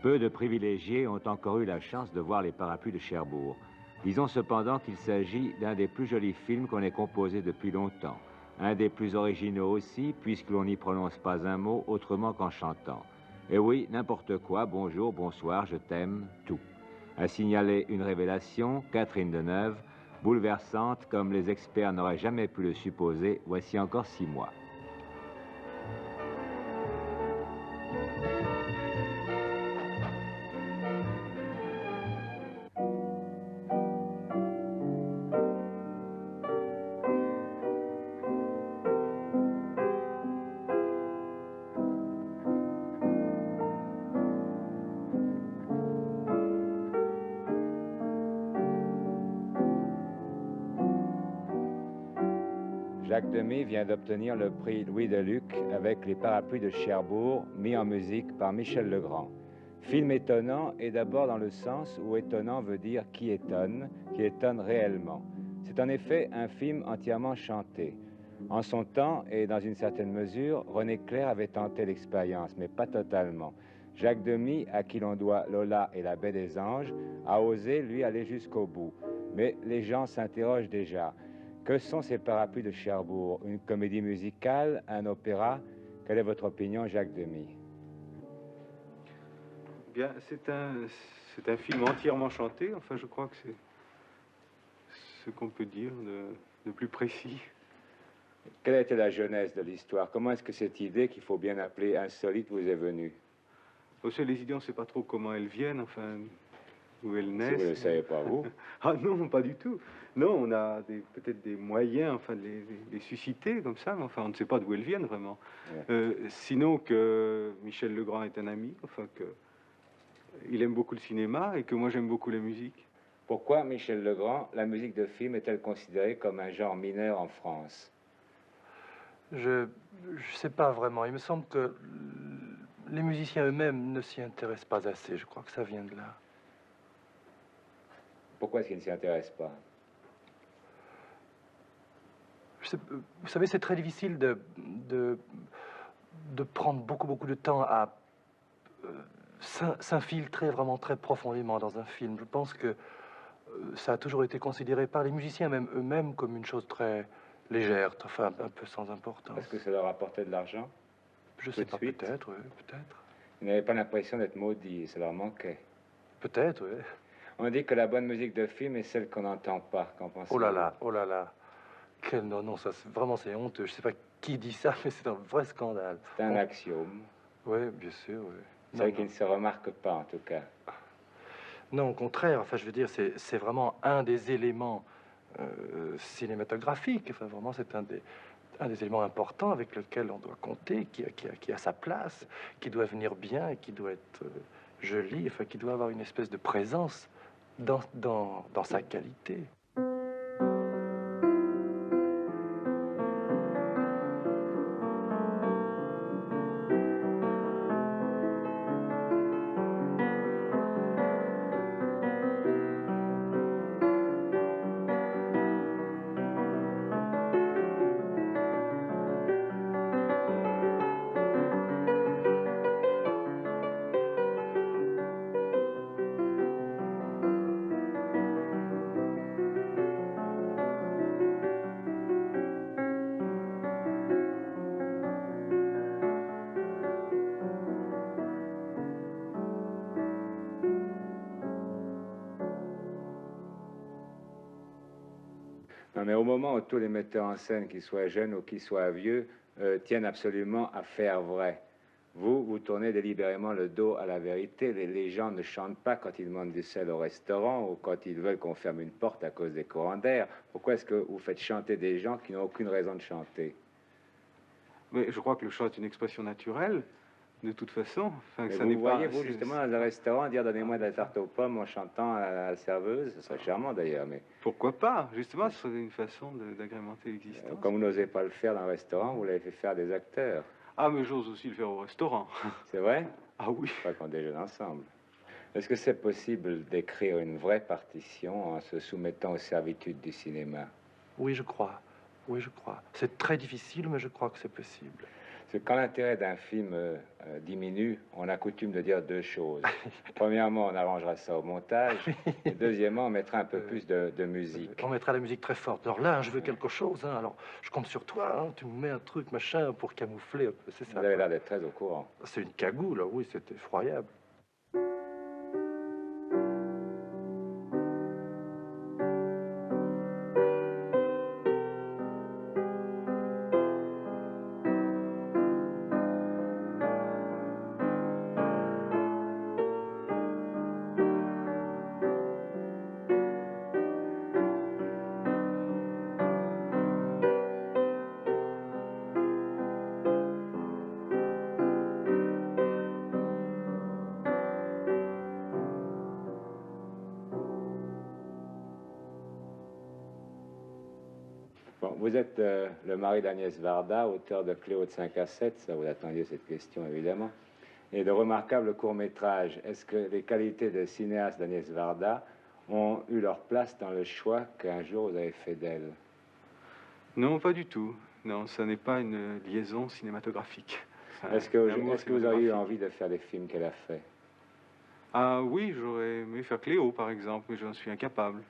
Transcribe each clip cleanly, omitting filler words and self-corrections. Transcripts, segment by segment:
Peu de privilégiés ont encore eu la chance de voir les Parapluies de Cherbourg. Disons cependant qu'il s'agit d'un des plus jolis films qu'on ait composé depuis longtemps. Un des plus originaux aussi, puisque l'on n'y prononce pas un mot autrement qu'en chantant. Et oui, n'importe quoi, bonjour, bonsoir, je t'aime, tout. A signaler une révélation, Catherine Deneuve, bouleversante comme les experts n'auraient jamais pu le supposer, voici encore 6 mois. Jacques Demy vient d'obtenir le prix Louis Deluc avec Les Parapluies de Cherbourg, mis en musique par Michel Legrand. Film étonnant, et d'abord dans le sens où étonnant veut dire qui étonne réellement. C'est en effet un film entièrement chanté. En son temps, et dans une certaine mesure, René Clair avait tenté l'expérience, mais pas totalement. Jacques Demy, à qui l'on doit Lola et la Baie des Anges, a osé, lui, aller jusqu'au bout. Mais les gens s'interrogent déjà. Que sont ces Parapluies de Cherbourg? Une comédie musicale, un opéra? Quelle est votre opinion, Jacques Demy? Bien, c'est un film entièrement chanté. Enfin, je crois que c'est ce qu'on peut dire de plus précis. Quelle était la genèse de l'histoire? Comment est-ce que cette idée, qu'il faut bien appeler insolite, vous est venue? Aussi, les idées, on ne sait pas trop comment elles viennent, enfin, où elles naissent. Si vous ne le savez pas, vous? Ah non, pas du tout. Non, on a peut-être des moyens, enfin, de les susciter comme ça, mais enfin, on ne sait pas d'où elles viennent vraiment. Ouais. Sinon que Michel Legrand est un ami, enfin, il aime beaucoup le cinéma et que moi j'aime beaucoup la musique. Pourquoi, Michel Legrand, la musique de film est-elle considérée comme un genre mineur en France? Je sais pas vraiment. Il me semble que les musiciens eux-mêmes ne s'y intéressent pas assez. Je crois que ça vient de là. Pourquoi est-ce qu'ils ne s'y intéressent pas? Vous savez, c'est très difficile de prendre beaucoup de temps à s'infiltrer vraiment très profondément dans un film. Je pense que ça a toujours été considéré par les musiciens même eux-mêmes comme une chose très légère, enfin un peu sans importance. Est-ce que ça leur apportait de l'argent? Je sais pas, peut-être, oui, peut-être. Ils n'avaient pas l'impression d'être maudits, ça leur manquait. Peut-être, oui. On dit que la bonne musique de film est celle qu'on n'entend pas. Qu'en pensez-vous? Oh là là. Non, ça, vraiment, c'est honteux. Je sais pas qui dit ça, mais c'est un vrai scandale. C'est un axiome. Oui, bien sûr, oui. C'est vrai qu'il ne se remarque pas, en tout cas. Non, au contraire, enfin, je veux dire, c'est vraiment un des éléments cinématographiques. Enfin, vraiment, c'est un des éléments importants avec lequel on doit compter, qui a sa place, qui doit venir bien et qui doit être joli, enfin, qui doit avoir une espèce de présence dans sa qualité. Non, mais au moment où tous les metteurs en scène, qu'ils soient jeunes ou qu'ils soient vieux, tiennent absolument à faire vrai, vous tournez délibérément le dos à la vérité. Les gens ne chantent pas quand ils demandent du sel au restaurant ou quand ils veulent qu'on ferme une porte à cause des courants d'air. Pourquoi est-ce que vous faites chanter des gens qui n'ont aucune raison de chanter? Mais je crois que le chant est une expression naturelle. De toute façon, enfin, que ça vous n'est pas... voyez-vous justement dans un restaurant dire donnez-moi de la tarte aux pommes en chantant à la serveuse, ce serait charmant d'ailleurs, mais... Pourquoi pas? Justement, ce serait une façon d'agrémenter l'existence. Comme vous n'osez pas le faire dans un restaurant, vous l'avez fait faire à des acteurs. Ah, mais j'ose aussi le faire au restaurant. C'est vrai? Ah oui. Je crois qu'on déjeune ensemble. Est-ce que c'est possible d'écrire une vraie partition en se soumettant aux servitudes du cinéma? Oui, je crois. Oui, je crois. C'est très difficile, mais je crois que c'est possible. Parce que quand l'intérêt d'un film diminue, on a coutume de dire deux choses. Premièrement, on arrangera ça au montage. Et deuxièmement, on mettra un peu plus de musique. On mettra la musique très forte. Alors là, je veux quelque chose. Hein. Alors, je compte sur toi. Hein. Tu me mets un truc, machin, pour camoufler. C'est ça. Vous avez l'air d'être très au courant. C'est une cagoule, oui, c'est effroyable. Bon, vous êtes le mari d'Agnès Varda, auteur de Cléo de 5 à 7, ça vous attendiez cette question évidemment, et de remarquables courts-métrages. Est-ce que les qualités de cinéaste d'Agnès Varda ont eu leur place dans le choix qu'un jour vous avez fait d'elle? Non, pas du tout. Non, ça n'est pas une liaison cinématographique. Est-ce que vous auriez eu envie de faire les films qu'elle a fait? Ah oui, j'aurais aimé faire Cléo, par exemple, mais j'en suis incapable.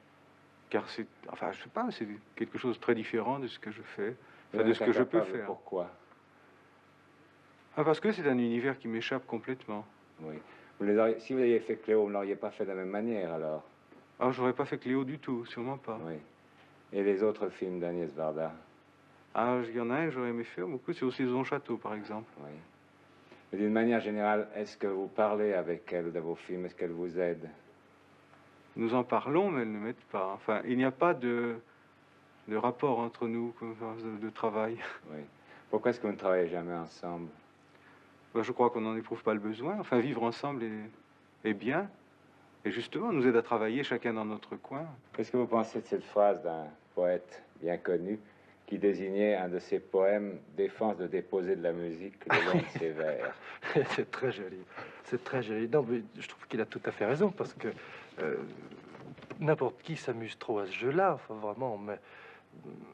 Car c'est, enfin, je sais pas, c'est quelque chose de très différent de ce que je fais, enfin, de ce que je peux faire. Pourquoi? Ah, parce que c'est un univers qui m'échappe complètement. Oui. Si vous aviez fait Cléo, vous ne l'auriez pas fait de la même manière, alors? Ah, j'aurais pas fait Cléo du tout, sûrement pas. Oui. Et les autres films d'Agnès Varda? Ah, il y en a un que j'aurais aimé faire beaucoup, c'est aussi Saison Château, par exemple. Oui. Mais d'une manière générale, est-ce que vous parlez avec elle de vos films? Est-ce qu'elle vous aide? Nous en parlons, mais elle ne m'aide pas. Enfin, il n'y a pas de rapport entre nous, de travail. Oui. Pourquoi est-ce que vous ne travaillez jamais ensemble? Ben, je crois qu'on n'en éprouve pas le besoin. Enfin, vivre ensemble est bien. Et justement, nous aide à travailler chacun dans notre coin. Qu'est-ce que vous pensez de cette phrase d'un poète bien connu qui désignait un de ses poèmes « Défense de déposer de la musique le long de ses vers ». C'est très joli. C'est très joli. Non, mais je trouve qu'il a tout à fait raison, parce que n'importe qui s'amuse trop à ce jeu-là. Enfin, vraiment,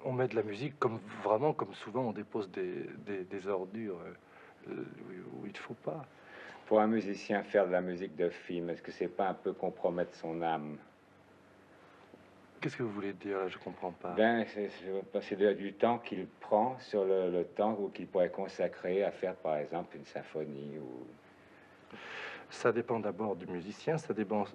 on met de la musique comme souvent on dépose des ordures où il ne faut pas. Pour un musicien, faire de la musique de film, est-ce que c'est pas un peu compromettre son âme? Qu'est-ce que vous voulez dire, là? Je comprends pas. Ben, c'est du temps qu'il prend sur le temps qu'il pourrait consacrer à faire, par exemple, une symphonie ou... Ça dépend d'abord du musicien, ça dépend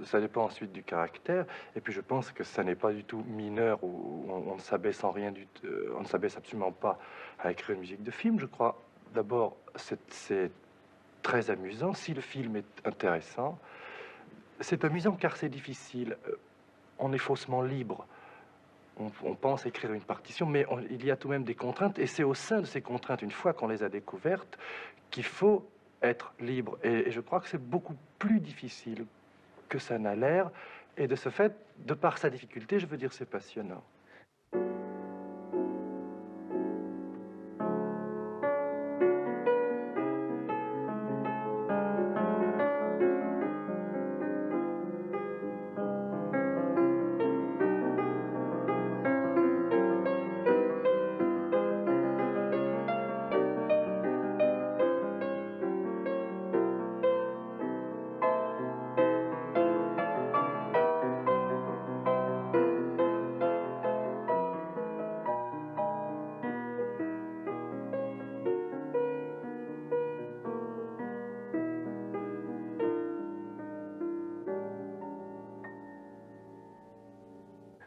ensuite du caractère, et puis je pense que ça n'est pas du tout mineur, où on ne s'abaisse on ne s'abaisse absolument pas à écrire une musique de film. Je crois d'abord c'est très amusant si le film est intéressant. C'est amusant car c'est difficile. On est faussement libre. On pense écrire une partition, mais il y a tout de même des contraintes, et c'est au sein de ces contraintes, une fois qu'on les a découvertes, qu'il faut être libre. Et je crois que c'est beaucoup plus difficile que ça n'a l'air, et de ce fait, de par sa difficulté, je veux dire, c'est passionnant.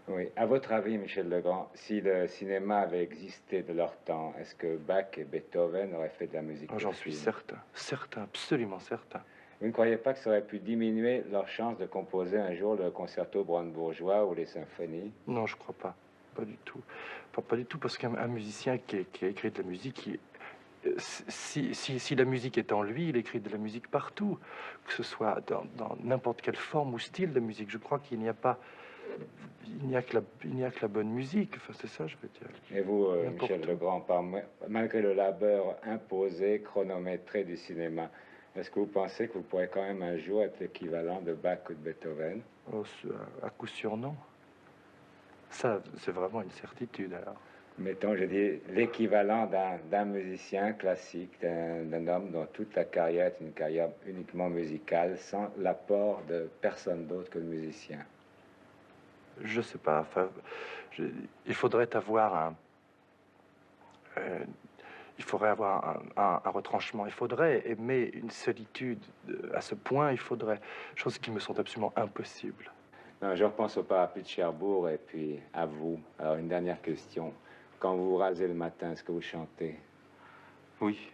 Oui. À votre avis, Michel Legrand, si le cinéma avait existé de leur temps, est-ce que Bach et Beethoven auraient fait de la musique de J'en suis film? certain, absolument certain. Vous ne croyez pas que ça aurait pu diminuer leur chance de composer un jour le concerto brandebourgeois ou les symphonies? Non, je crois pas. Pas du tout. Pas du tout, parce qu'un musicien qui a écrit de la musique, si la musique est en lui, il écrit de la musique partout, que ce soit dans n'importe quelle forme ou style de musique. Je crois qu'il n'y a que la bonne musique. Enfin, c'est ça, je veux dire. Et vous, Michel Legrand, malgré le labeur imposé, chronométré du cinéma, est-ce que vous pensez que vous pourrez quand même un jour être l'équivalent de Bach ou de Beethoven? Oh, à coup sûr, non. Ça, c'est vraiment une certitude, alors. Mettons, je dis, l'équivalent d'un musicien classique, d'un homme dont toute la carrière est une carrière uniquement musicale, sans l'apport de personne d'autre que le musicien. Je sais pas. Enfin, il faudrait avoir il faudrait avoir un retranchement. Il faudrait aimer une solitude à ce point. Il faudrait choses qui me sont absolument impossibles. Non, je repense au parapluie de Cherbourg et puis à vous. Alors, une dernière question. Quand vous vous rasez le matin, est-ce que vous chantez? Oui.